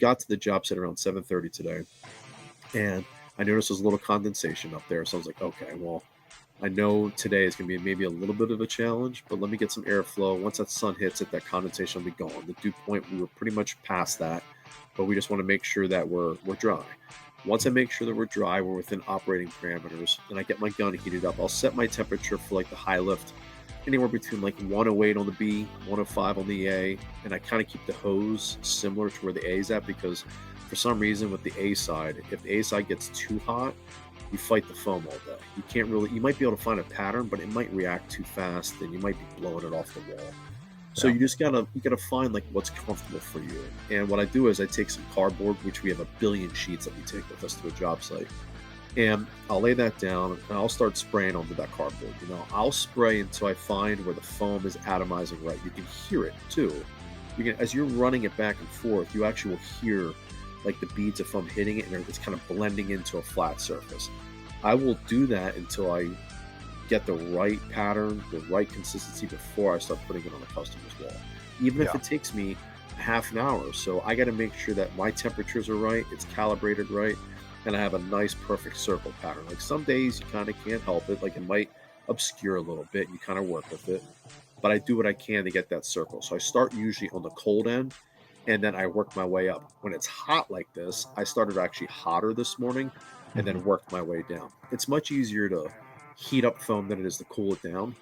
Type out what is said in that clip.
got to the job site around 7:30 today, and I noticed there's a little condensation up there. So I was like, okay, well, I know today is going to be maybe a little bit of a challenge, but let me get some airflow. Once that sun hits it, that condensation will be gone. The dew point, we were pretty much past that, but we just want to make sure that we're dry. Once I make sure that we're dry, we're within operating parameters, and I get my gun heated up. I'll set my temperature for like the high lift anywhere between like 108 on the B, 105 on the A, and I kind of keep the hose similar to where the A is at because for some reason with the A side, if the A side gets too hot, you fight the foam all day. You can't really, you might be able to find a pattern, but it might react too fast and you might be blowing it off the wall. So Yeah. you gotta find like what's comfortable for you. And what I do is I take some cardboard, which we have a billion sheets that we take with us to a job site, and I'll lay that down and I'll start spraying onto that cardboard. I'll spray until I find where the foam is atomizing right. You can hear it too. You can, as you're running it back and forth, you actually will hear like the beads of foam hitting it, and it's kind of blending into a flat surface. I will do that until I get the right pattern, the right consistency before I start putting it on the customer's wall. Even if Yeah. it takes me half an hour. So I got to make sure that my temperatures are right, it's calibrated right, and I have a nice perfect circle pattern. Like some days you kind of can't help it, like it might obscure a little bit, and you kind of work with it. But I do what I can to get that circle. So I start usually on the cold end and then I work my way up. When it's hot like this, I started actually hotter this morning and Hmm. then worked my way down. It's much easier to heat up foam than it is to cool it down.